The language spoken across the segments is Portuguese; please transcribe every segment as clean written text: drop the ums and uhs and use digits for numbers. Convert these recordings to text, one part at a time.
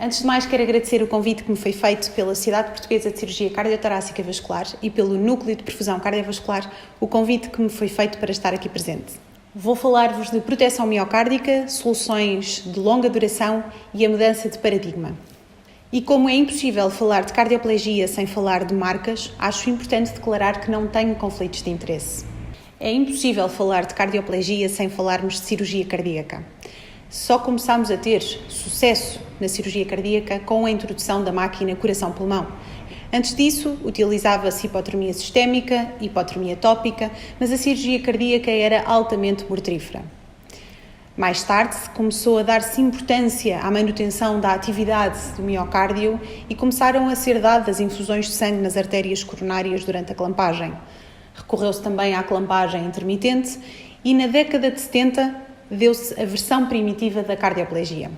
Antes de mais, quero agradecer o convite que me foi feito pela Sociedade Portuguesa de Cirurgia Cardiotorácica Vascular e pelo Núcleo de Perfusão Cardiovascular, o convite que me foi feito para estar aqui presente. Vou falar-vos de proteção miocárdica, soluções de longa duração e a mudança de paradigma. E como é impossível falar de cardioplegia sem falar de marcas, acho importante declarar que não tenho conflitos de interesse. É impossível falar de cardioplegia sem falarmos de cirurgia cardíaca. Só começámos a ter sucesso na cirurgia cardíaca com a introdução da máquina coração-pulmão. Antes disso, utilizava-se hipotermia sistémica, hipotermia tópica, mas a cirurgia cardíaca era altamente mortífera. Mais tarde, começou a dar-se importância à manutenção da atividade do miocárdio e começaram a ser dadas infusões de sangue nas artérias coronárias durante a clampagem. Recorreu-se também à clampagem intermitente e na década de 70 deu-se a versão primitiva da cardioplegia.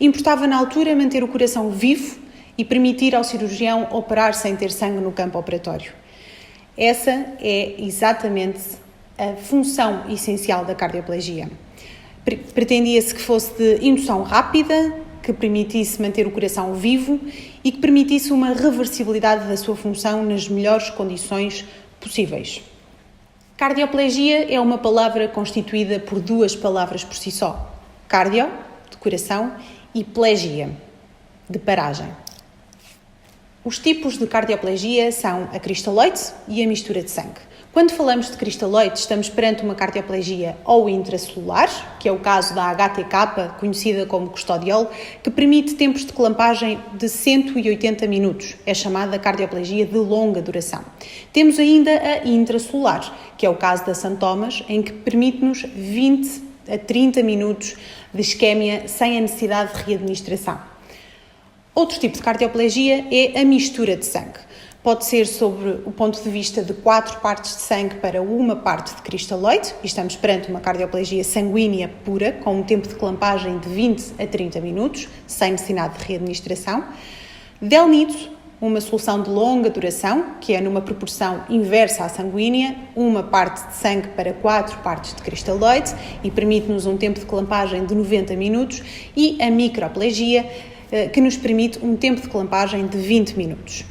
Importava na altura manter o coração vivo e permitir ao cirurgião operar sem ter sangue no campo operatório. Essa é exatamente a função essencial da cardioplegia. Pretendia-se que fosse de indução rápida, que permitisse manter o coração vivo e que permitisse uma reversibilidade da sua função nas melhores condições possíveis. Cardioplegia é uma palavra constituída por duas palavras por si só. Cardio, de coração, e plegia, de paragem. Os tipos de cardioplegia são a cristalloide e a mistura de sangue. Quando falamos de cristalloide, estamos perante uma cardioplegia ou intracelular, que é o caso da HTK, conhecida como custodiol, que permite tempos de clampagem de 180 minutos. É chamada cardioplegia de longa duração. Temos ainda a intracelular, que é o caso da St. Thomas, em que permite-nos 20 a 30 minutos de isquémia sem a necessidade de readministração. Outro tipo de cardioplegia é a mistura de sangue. Pode ser sobre o ponto de vista de 4 partes de sangue para uma parte de cristalloide, e estamos perante uma cardioplegia sanguínea pura, com um tempo de clampagem de 20 a 30 minutos, sem necessidade de readministração. Delnido, uma solução de longa duração, que é numa proporção inversa à sanguínea, uma parte de sangue para 4 partes de cristalloide, e permite-nos um tempo de clampagem de 90 minutos, e a microplegia, que nos permite um tempo de clampagem de 20 minutos.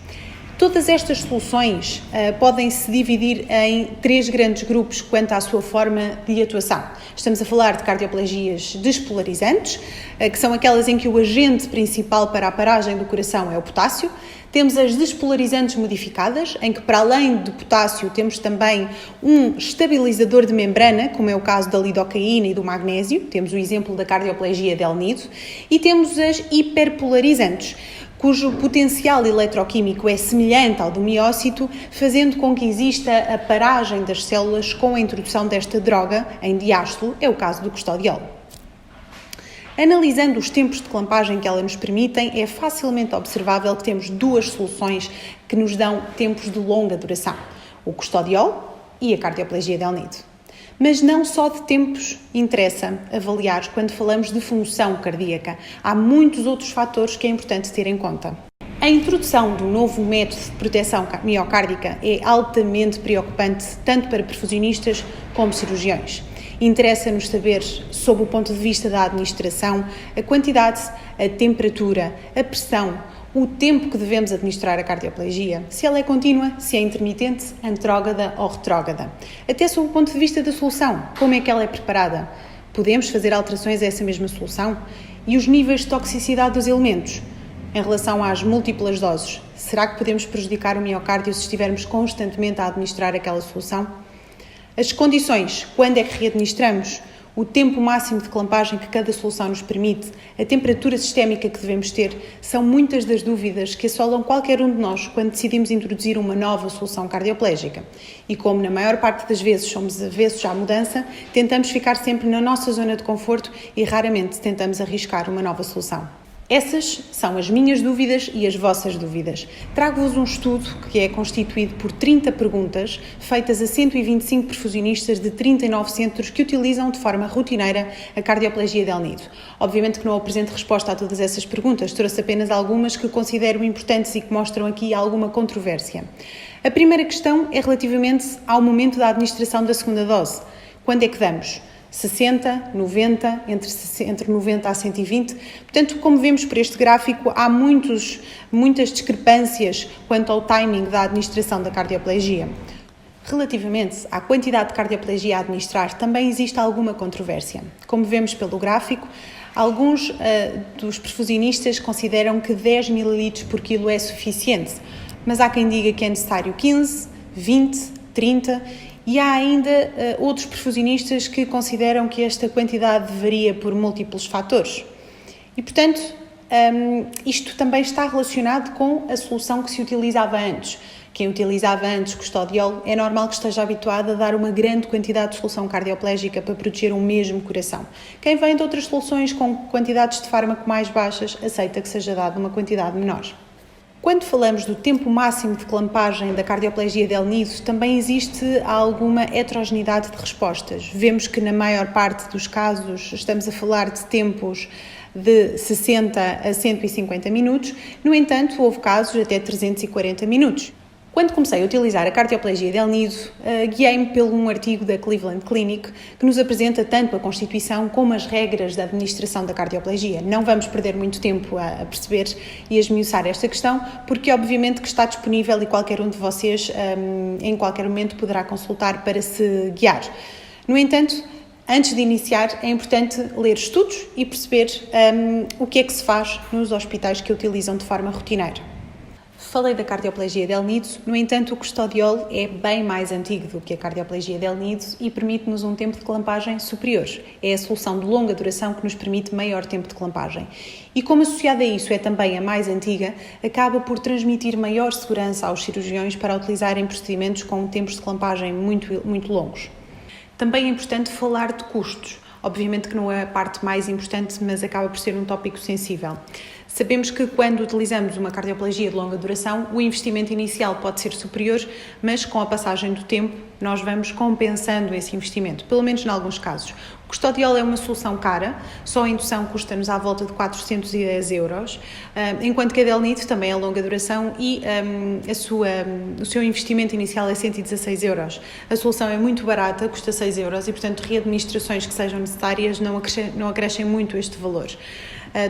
Todas estas soluções podem se dividir em 3 grandes grupos quanto à sua forma de atuação. Estamos a falar de cardioplegias despolarizantes, que são aquelas em que o agente principal para a paragem do coração é o potássio. Temos as despolarizantes modificadas, em que para além do potássio temos também um estabilizador de membrana, como é o caso da lidocaína e do magnésio, temos o exemplo da cardioplegia Delnido, e temos as hiperpolarizantes, cujo potencial eletroquímico é semelhante ao do miócito, fazendo com que exista a paragem das células com a introdução desta droga em diástolo, é o caso do custodiol. Analisando os tempos de clampagem que ela nos permitem, é facilmente observável que temos 2 soluções que nos dão tempos de longa duração, o custodiol e a cardioplegia Delnido. Mas não só de tempos interessa avaliar quando falamos de função cardíaca. Há muitos outros fatores que é importante ter em conta. A introdução do novo método de proteção miocárdica é altamente preocupante tanto para perfusionistas como cirurgiões. Interessa-nos saber, sob o ponto de vista da administração, a quantidade, a temperatura, a pressão, o tempo que devemos administrar a cardioplegia, se ela é contínua, se é intermitente, antrógada ou retrógrada. Até sob o ponto de vista da solução, como é que ela é preparada? Podemos fazer alterações a essa mesma solução? E os níveis de toxicidade dos elementos? Em relação às múltiplas doses, será que podemos prejudicar o miocárdio se estivermos constantemente a administrar aquela solução? As condições, quando é que readministramos? O tempo máximo de clampagem que cada solução nos permite, a temperatura sistémica que devemos ter, são muitas das dúvidas que assolam qualquer um de nós quando decidimos introduzir uma nova solução cardioplégica. E como na maior parte das vezes somos avessos à mudança, tentamos ficar sempre na nossa zona de conforto e raramente tentamos arriscar uma nova solução. Essas são as minhas dúvidas e as vossas dúvidas. Trago-vos um estudo que é constituído por 30 perguntas feitas a 125 perfusionistas de 39 centros que utilizam de forma rotineira a cardioplegia Delnido. Obviamente que não apresento resposta a todas essas perguntas, trouxe apenas algumas que considero importantes e que mostram aqui alguma controvérsia. A primeira questão é relativamente ao momento da administração da segunda dose. Quando é que damos? 60, 90, entre 90 a 120. Portanto, como vemos por este gráfico, há muitas discrepâncias quanto ao timing da administração da cardioplegia. Relativamente à quantidade de cardioplegia a administrar, também existe alguma controvérsia. Como vemos pelo gráfico, alguns dos perfusionistas consideram que 10 ml por quilo é suficiente, mas há quem diga que é necessário 15, 20, 30 e há ainda outros perfusionistas que consideram que esta quantidade varia por múltiplos fatores. E, portanto, isto também está relacionado com a solução que se utilizava antes. Quem utilizava antes custodiol é normal que esteja habituado a dar uma grande quantidade de solução cardioplégica para proteger um mesmo coração. Quem vem de outras soluções com quantidades de fármaco mais baixas aceita que seja dada uma quantidade menor. Quando falamos do tempo máximo de clampagem da cardioplegia del nido, também existe alguma heterogeneidade de respostas. Vemos que na maior parte dos casos estamos a falar de tempos de 60 a 150 minutos, no entanto houve casos até 340 minutos. Quando comecei a utilizar a cardioplegia del nido, guiei-me pelo um artigo da Cleveland Clinic que nos apresenta tanto a constituição como as regras da administração da cardioplegia. Não vamos perder muito tempo a perceber e a esmiuçar esta questão, porque obviamente que está disponível e qualquer um de vocês em qualquer momento poderá consultar para se guiar. No entanto, antes de iniciar, é importante ler estudos e perceber o que é que se faz nos hospitais que a utilizam de forma rotineira. Falei da cardioplegia del nido, no entanto o custodiol é bem mais antigo do que a cardioplegia del nido e permite-nos um tempo de clampagem superior. É a solução de longa duração que nos permite maior tempo de clampagem. E como associada a isso é também a mais antiga, acaba por transmitir maior segurança aos cirurgiões para utilizarem procedimentos com tempos de clampagem muito longos. Também é importante falar de custos. Obviamente que não é a parte mais importante, mas acaba por ser um tópico sensível. Sabemos que quando utilizamos uma cardioplegia de longa duração, o investimento inicial pode ser superior, mas com a passagem do tempo nós vamos compensando esse investimento, pelo menos em alguns casos. O custodiol é uma solução cara, só a indução custa-nos à volta de 410 euros, enquanto que a del nido também é longa duração e o seu investimento inicial é 116 euros. A solução é muito barata, custa 6 euros e, portanto, readministrações que sejam necessárias não acrescem muito este valor.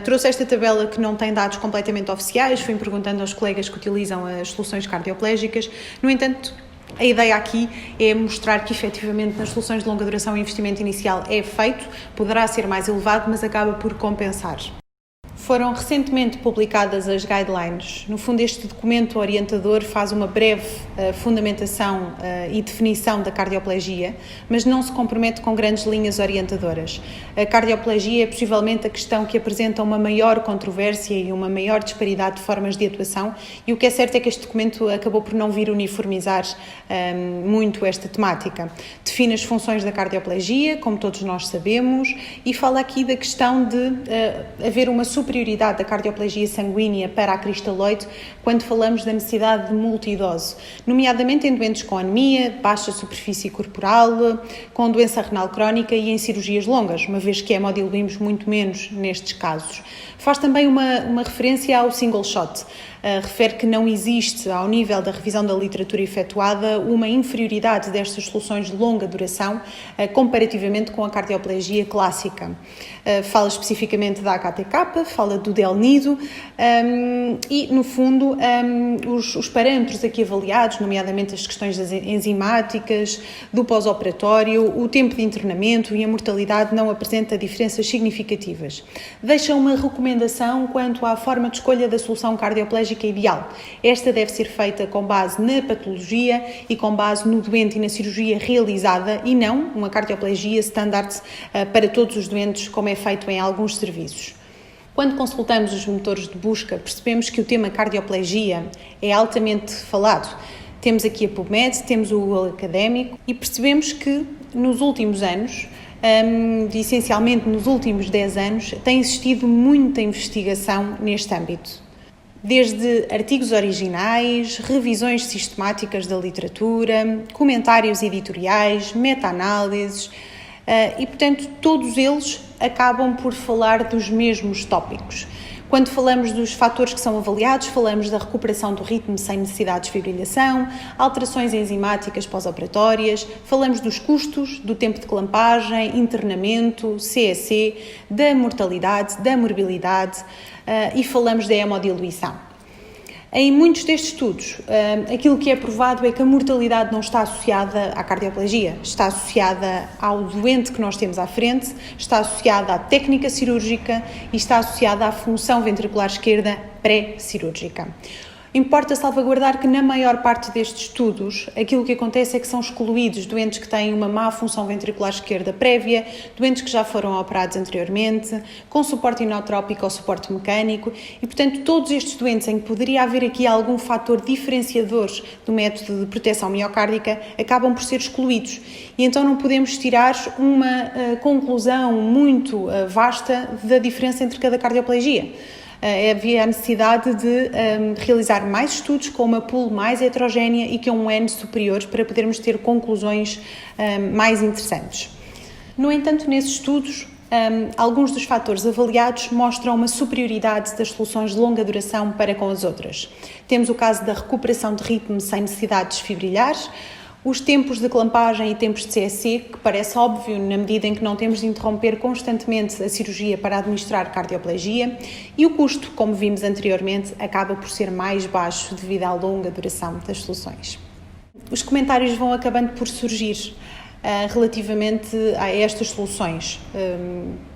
Trouxe esta tabela que não tem dados completamente oficiais, fui perguntando aos colegas que utilizam as soluções cardioplégicas. No entanto, a ideia aqui é mostrar que efetivamente nas soluções de longa duração o investimento inicial é feito, poderá ser mais elevado, mas acaba por compensar. Foram recentemente publicadas as guidelines. No fundo, este documento orientador faz uma breve fundamentação e definição da cardioplegia, mas não se compromete com grandes linhas orientadoras. A cardioplegia é possivelmente a questão que apresenta uma maior controvérsia e uma maior disparidade de formas de atuação, e o que é certo é que este documento acabou por não vir uniformizar muito esta temática. Define as funções da cardioplegia, como todos nós sabemos, e fala aqui da questão de haver uma superioridade da cardioplegia sanguínea para a cristaloide quando falamos da necessidade de multidose, nomeadamente em doentes com anemia, baixa superfície corporal, com doença renal crónica e em cirurgias longas, uma vez que hemodiluímos muito menos nestes casos. Faz também uma referência ao single shot. Refere que não existe, ao nível da revisão da literatura efetuada, uma inferioridade destas soluções de longa duração comparativamente com a cardioplegia clássica. Fala especificamente da HTK, fala do del nido e, no fundo, os parâmetros aqui avaliados, nomeadamente as questões das enzimáticas, do pós-operatório, o tempo de internamento e a mortalidade não apresenta diferenças significativas. Deixa uma recomendação quanto à forma de escolha da solução cardioplégica ideal. Esta deve ser feita com base na patologia e com base no doente e na cirurgia realizada e não uma cardioplegia standard para todos os doentes, como é feito em alguns serviços. Quando consultamos os motores de busca, percebemos que o tema cardioplegia é altamente falado. Temos aqui a PubMed, temos o Google Académico e percebemos que nos últimos anos, essencialmente nos últimos 10 anos, tem existido muita investigação neste âmbito. Desde artigos originais, revisões sistemáticas da literatura, comentários editoriais, meta-análises e, portanto, todos eles acabam por falar dos mesmos tópicos. Quando falamos dos fatores que são avaliados, falamos da recuperação do ritmo sem necessidade de desfibrilação, alterações enzimáticas pós-operatórias, falamos dos custos, do tempo de clampagem, internamento, CEC, da mortalidade, da morbilidade e falamos da hemodiluição. Em muitos destes estudos, aquilo que é provado é que a mortalidade não está associada à cardioplegia, está associada ao doente que nós temos à frente, está associada à técnica cirúrgica e está associada à função ventricular esquerda pré-cirúrgica. Importa salvaguardar que na maior parte destes estudos, aquilo que acontece é que são excluídos doentes que têm uma má função ventricular esquerda prévia, doentes que já foram operados anteriormente, com suporte inotrópico ou suporte mecânico e, portanto, todos estes doentes em que poderia haver aqui algum fator diferenciador do método de proteção miocárdica acabam por ser excluídos. E então não podemos tirar uma conclusão muito vasta da diferença entre cada cardioplegia. Havia a necessidade de realizar mais estudos com uma pool mais heterogénea e com um N superior para podermos ter conclusões mais interessantes. No entanto, nesses estudos, alguns dos fatores avaliados mostram uma superioridade das soluções de longa duração para com as outras. Temos o caso da recuperação de ritmo sem necessidade de desfibrilar, os tempos de clampagem e tempos de CEC, que parece óbvio na medida em que não temos de interromper constantemente a cirurgia para administrar cardioplegia, e o custo, como vimos anteriormente, acaba por ser mais baixo devido à longa duração das soluções. Os comentários vão acabando por surgir relativamente a estas soluções.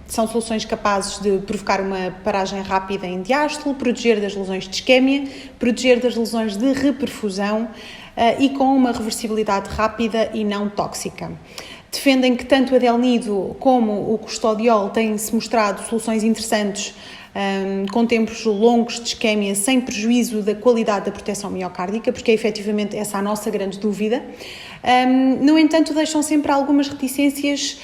São soluções capazes de provocar uma paragem rápida em diástole, proteger das lesões de isquémia, proteger das lesões de reperfusão e com uma reversibilidade rápida e não tóxica. Defendem que tanto a Delnido como o Custodiol têm-se mostrado soluções interessantes com tempos longos de isquémia sem prejuízo da qualidade da proteção miocárdica, porque é efetivamente essa a nossa grande dúvida. No entanto, deixam sempre algumas reticências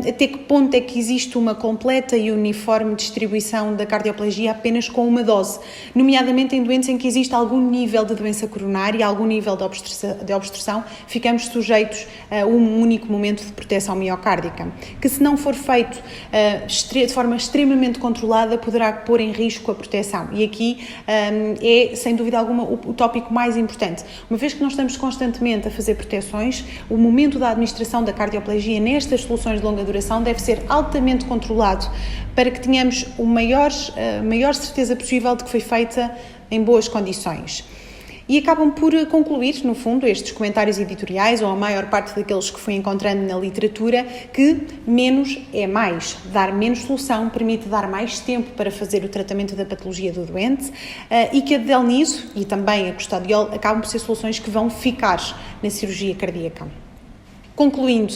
até que ponto é que existe uma completa e uniforme distribuição da cardioplegia apenas com uma dose, nomeadamente em doentes em que existe algum nível de doença coronária, algum nível de obstrução, ficamos sujeitos a um único momento de proteção miocárdica, que se não for feito de forma extremamente controlada, poderá pôr em risco a proteção. E aqui é, sem dúvida alguma, o tópico mais importante. Uma vez que nós estamos constantemente a fazer proteções, o momento da administração da cardioplegia nestas soluções de longa duração deve ser altamente controlado para que tenhamos a maior certeza possível de que foi feita em boas condições. E acabam por concluir, no fundo, estes comentários editoriais, ou a maior parte daqueles que fui encontrando na literatura, que menos é mais. Dar menos solução permite dar mais tempo para fazer o tratamento da patologia do doente e que a Delnido e também a Custodiol acabam por ser soluções que vão ficar na cirurgia cardíaca. Concluindo,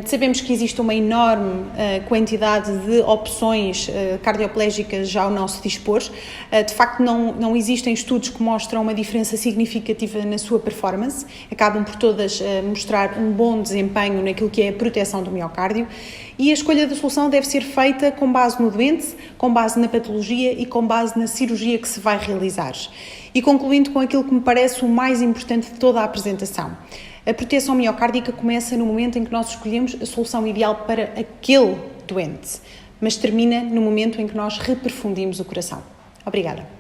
sabemos que existe uma enorme quantidade de opções cardioplégicas já ao nosso dispor. De facto, não existem estudos que mostram uma diferença significativa na sua performance. Acabam por todas mostrar um bom desempenho naquilo que é a proteção do miocárdio. E a escolha da solução deve ser feita com base no doente, com base na patologia e com base na cirurgia que se vai realizar. E concluindo com aquilo que me parece o mais importante de toda a apresentação. A proteção miocárdica começa no momento em que nós escolhemos a solução ideal para aquele doente, mas termina no momento em que nós reperfundimos o coração. Obrigada.